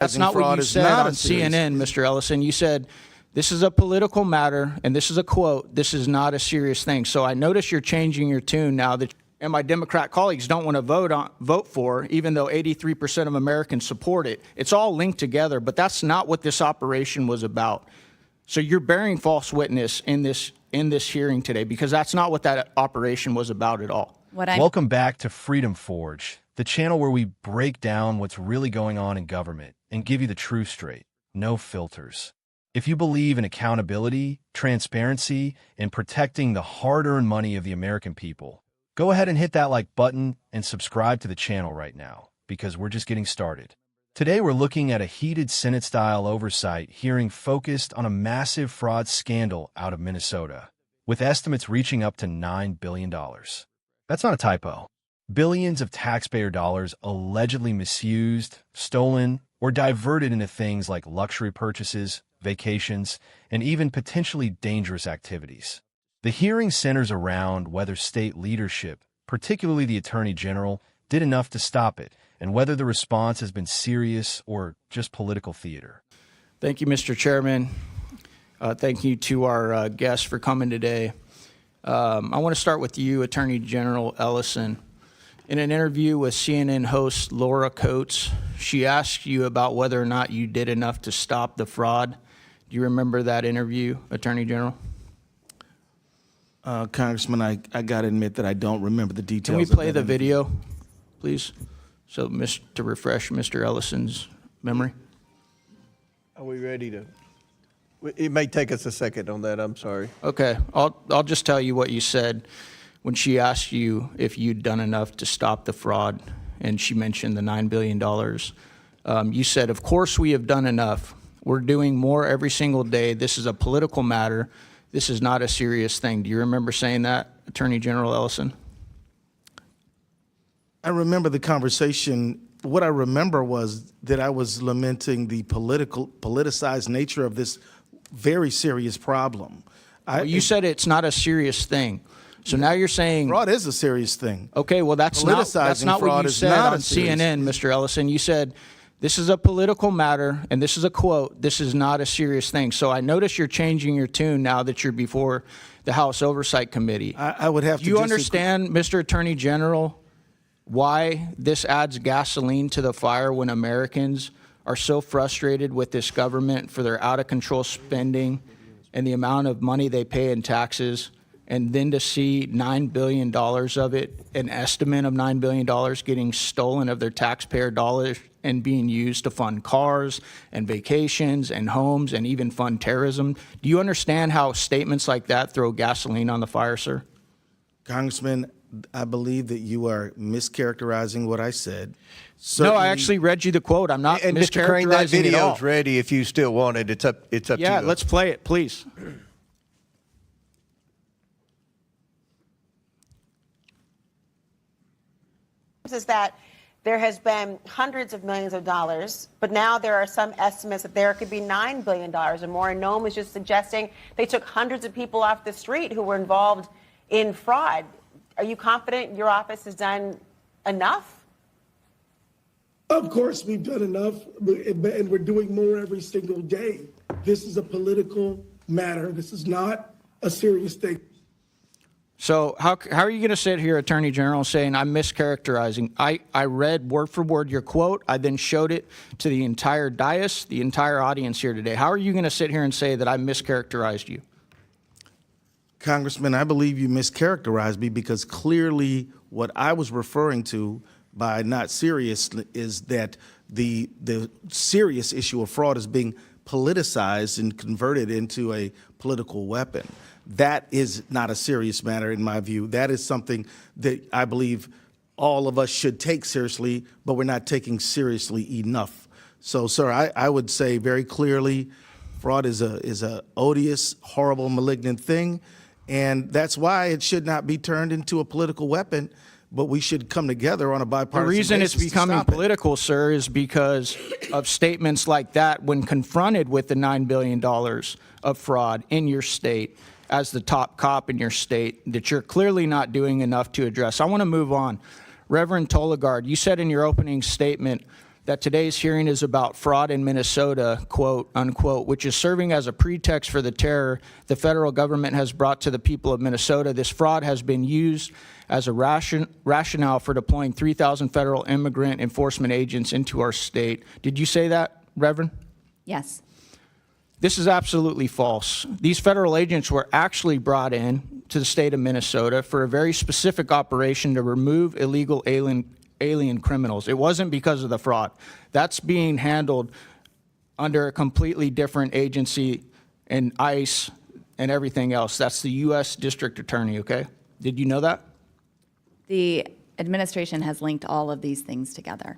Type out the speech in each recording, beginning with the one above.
That's not what you said on CNN, Mr. Ellison. You said, this is a political matter, and this is a quote, this is not a serious thing. So I notice you're changing your tune now that, and my Democrat colleagues don't want to vote for, even though 83% of Americans support it. It's all linked together, but that's not what this operation was about. So you're bearing false witness in this hearing today, because that's not what that operation was about at all. Welcome back to Freedom Forge, the channel where we break down what's really going on in government and give you the truth straight, no filters. If you believe in accountability, transparency, and protecting the hard-earned money of the American people, go ahead and hit that like button and subscribe to the channel right now, because we're just getting started. Today we're looking at a heated Senate-style oversight hearing focused on a massive fraud scandal out of Minnesota, with estimates reaching up to $9 billion. That's not a typo. Billions of taxpayer dollars allegedly misused, stolen, or diverted into things like luxury purchases, vacations, and even potentially dangerous activities. The hearing centers around whether state leadership, particularly the Attorney General, did enough to stop it, and whether the response has been serious or just political theater. Thank you, Mr. Chairman. Thank you to our guests for coming today. I want to start with you, Attorney General Ellison. In an interview with CNN host Laura Coates, she asked you about whether or not you did enough to stop the fraud. Do you remember that interview, Attorney General? Congressman, I got to admit that I don't remember the details. Can we play the video, please? So, to refresh Mr. Ellison's memory. Are we ready to? It may take us a second on that. I'm sorry. Okay, I'll just tell you what you said when she asked you if you'd done enough to stop the fraud, and she mentioned the $9 billion. You said, "Of course we have done enough. We're doing more every single day. This is a political matter. This is not a serious thing." Do you remember saying that, Attorney General Ellison? I remember the conversation. What I remember was that I was lamenting the politicized nature of this very serious problem. Well, you said it's not a serious thing. So now you're saying fraud is a serious thing. Okay, well that's not what you said on CNN, Mr. Ellison. You said, this is a political matter, and this is a quote, this is not a serious thing. So I notice you're changing your tune now that you're before the House Oversight Committee. I would have to Do you understand, Mr. Attorney General, why this adds gasoline to the fire when Americans are so frustrated with this government for their out-of-control spending and the amount of money they pay in taxes, and then to see $9 billion of it, an estimate of $9 billion getting stolen of their taxpayer dollars and being used to fund cars and vacations and homes and even fund terrorism? Do you understand how statements like that throw gasoline on the fire, sir? Congressman, I believe that you are mischaracterizing what I said. No, I actually read you the quote. I'm not And mischaracterizing Mr. Crane, that at video all. is ready if you still want it. It's up to you. Yeah, let's play it, please. Is that there has been hundreds of millions of dollars, but now there are some estimates that there could be $9 billion or more. And Noam was just suggesting they took hundreds of people off the street who were involved in fraud. Are you confident your office has done enough? Of course, we've done enough, and we're doing more every single day. This is a political matter. This is not a serious thing. So how are you going to sit here, Attorney General, saying I'm mischaracterizing? I read word for word your quote. I then showed it to the entire dais, the entire audience here today. How are you going to sit here and say that I mischaracterized you? Congressman, I believe you mischaracterized me, because clearly what I was referring to by not serious is that the serious issue of fraud is being politicized and converted into a political weapon. That is not a serious matter in my view. That is something that I believe all of us should take seriously, but we're not taking seriously enough. So, sir, I would say very clearly, fraud is a odious, horrible, malignant thing, and that's why it should not be turned into a political weapon. But we should come together on a bipartisan basis. The reason it's becoming political, sir, is because of statements like that when confronted with the $9 billion of fraud in your state as the top cop in your state that you're clearly not doing enough to address. I want to move on. Reverend Tolagard, you said in your opening statement that today's hearing is about fraud in Minnesota, quote, unquote, which is serving as a pretext for the terror the federal government has brought to the people of Minnesota. This fraud has been used as a rationale for deploying 3,000 federal immigrant enforcement agents into our state. Did you say that, Reverend? Yes. This is absolutely false. These federal agents were actually brought in to the state of Minnesota for a very specific operation to remove illegal alien criminals. It wasn't because of the fraud. That's being handled under a completely different agency and ICE and everything else. That's the U.S. District Attorney, okay? Did you know that? The administration has linked all of these things together.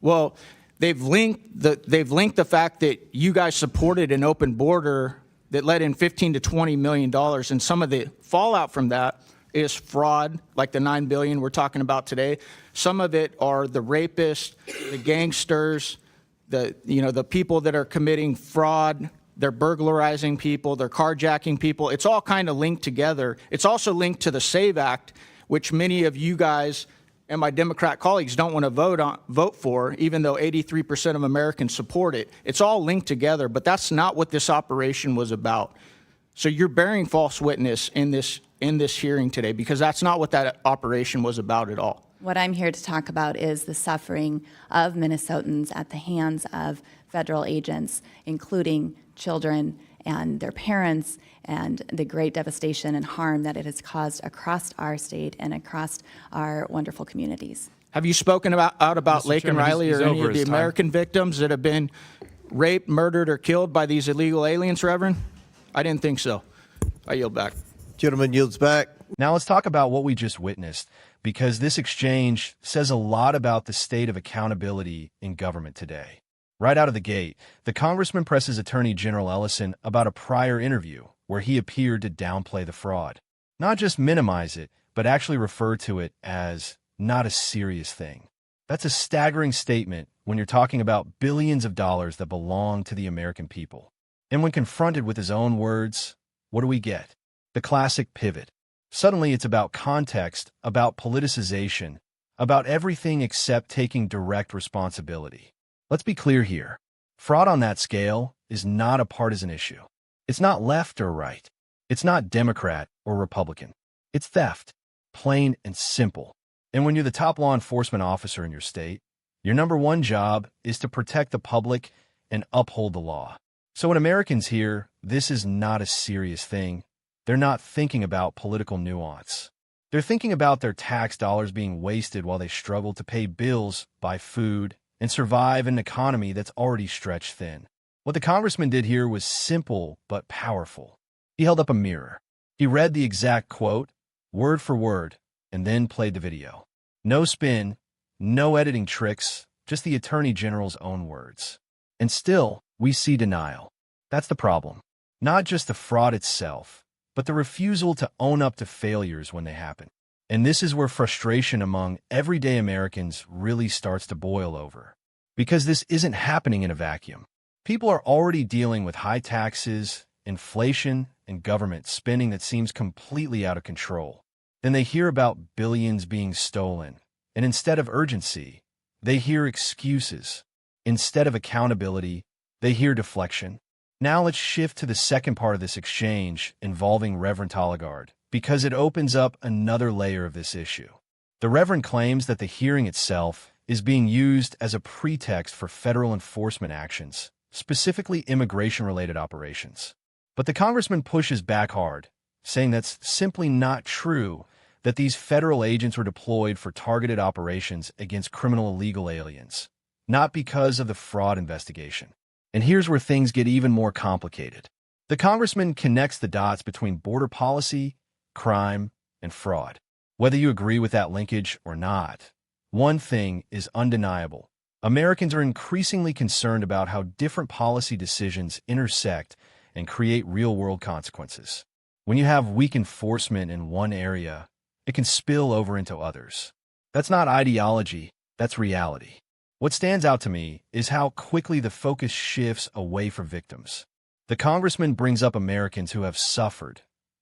Well, they've linked the fact that you guys supported an open border that let in $15 to $20 million, and some of the fallout from that is fraud, like the $9 billion we're talking about today. Some of it are the rapists, the gangsters, the people that are committing fraud. They're burglarizing people, they're carjacking people. It's all kind of linked together. It's also linked to the SAVE Act, which many of you guys and my Democrat colleagues don't want to vote for, even though 83% of Americans support it. It's all linked together, but that's not what this operation was about. So you're bearing false witness in this hearing today, because that's not what that operation was about at all. What I'm here to talk about is the suffering of Minnesotans at the hands of federal agents, including children and their parents, and the great devastation and harm that it has caused across our state and across our wonderful communities. Have you spoken out about Mr. Laken Chairman, Riley he's or any over of the his time. American victims that have been raped, murdered, or killed by these illegal aliens, Reverend? I didn't think so. I yield back. Gentleman yields back. Now let's talk about what we just witnessed, because this exchange says a lot about the state of accountability in government today. Right out of the gate, the congressman presses Attorney General Ellison about a prior interview where he appeared to downplay the fraud. Not just minimize it, but actually refer to it as not a serious thing. That's a staggering statement when you're talking about billions of dollars that belong to the American people. And when confronted with his own words, what do we get? The classic pivot. Suddenly it's about context, about politicization, about everything except taking direct responsibility. Let's be clear here. Fraud on that scale is not a partisan issue. It's not left or right. It's not Democrat or Republican. It's theft, plain and simple. And when you're the top law enforcement officer in your state, your number one job is to protect the public and uphold the law. So when Americans hear this is not a serious thing, they're not thinking about political nuance. They're thinking about their tax dollars being wasted while they struggle to pay bills, buy food, and survive an economy that's already stretched thin. What the congressman did here was simple but powerful. He held up a mirror. He read the exact quote, word for word, and then played the video. No spin, no editing tricks, just the Attorney General's own words. And still, we see denial. That's the problem. Not just the fraud itself, but the refusal to own up to failures when they happen. And this is where frustration among everyday Americans really starts to boil over. Because this isn't happening in a vacuum. People are already dealing with high taxes, inflation, and government spending that seems completely out of control. Then they hear about billions being stolen, and instead of urgency, they hear excuses. Instead of accountability, they hear deflection. Now let's shift to the second part of this exchange involving Reverend Talagard, because it opens up another layer of this issue. The Reverend claims that the hearing itself is being used as a pretext for federal enforcement actions, specifically immigration-related operations. But the congressman pushes back hard, saying that's simply not true, that these federal agents were deployed for targeted operations against criminal illegal aliens, not because of the fraud investigation. And here's where things get even more complicated. The congressman connects the dots between border policy, crime, and fraud. Whether you agree with that linkage or not, one thing is undeniable. Americans are increasingly concerned about how different policy decisions intersect and create real-world consequences. When you have weak enforcement in one area, it can spill over into others. That's not ideology, that's reality. What stands out to me is how quickly the focus shifts away from victims. The congressman brings up Americans who have suffered,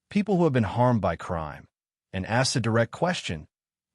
people who have been harmed by crime, and asks a direct question,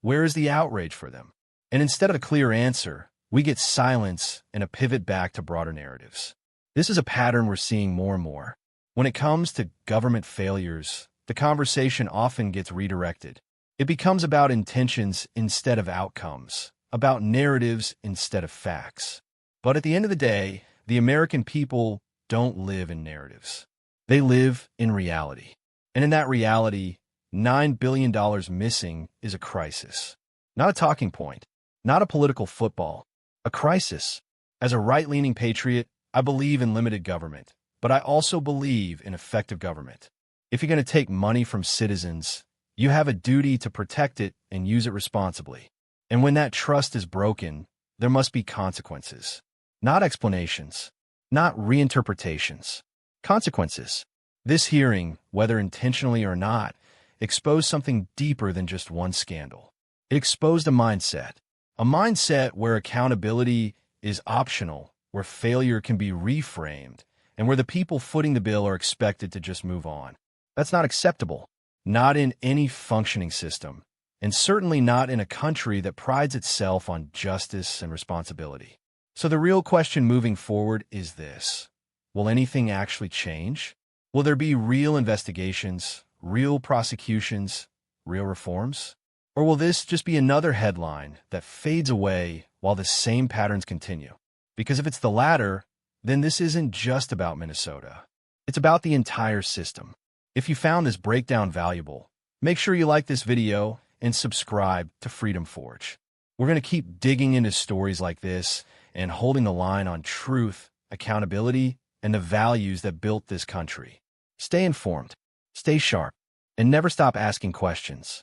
where is the outrage for them? And instead of a clear answer, we get silence and a pivot back to broader narratives. This is a pattern we're seeing more and more. When it comes to government failures, the conversation often gets redirected. It becomes about intentions instead of outcomes, about narratives instead of facts. But at the end of the day, the American people don't live in narratives. They live in reality. And in that reality, $9 billion missing is a crisis. Not a talking point, not a political football, a crisis. As a right-leaning patriot, I believe in limited government, but I also believe in effective government. If you're going to take money from citizens, you have a duty to protect it and use it responsibly. And when that trust is broken, there must be consequences. Not explanations, not reinterpretations. Consequences. This hearing, whether intentionally or not, exposed something deeper than just one scandal. It exposed a mindset where accountability is optional, where failure can be reframed, and where the people footing the bill are expected to just move on. That's not acceptable. Not in any functioning system, and certainly not in a country that prides itself on justice and responsibility. So the real question moving forward is this: will anything actually change? Will there be real investigations, real prosecutions, real reforms? Or will this just be another headline that fades away while the same patterns continue? Because if it's the latter, then this isn't just about Minnesota. It's about the entire system. If you found this breakdown valuable, make sure you like this video and subscribe to Freedom Forge. We're going to keep digging into stories like this and holding the line on truth, accountability, and the values that built this country. Stay informed, stay sharp, and never stop asking questions.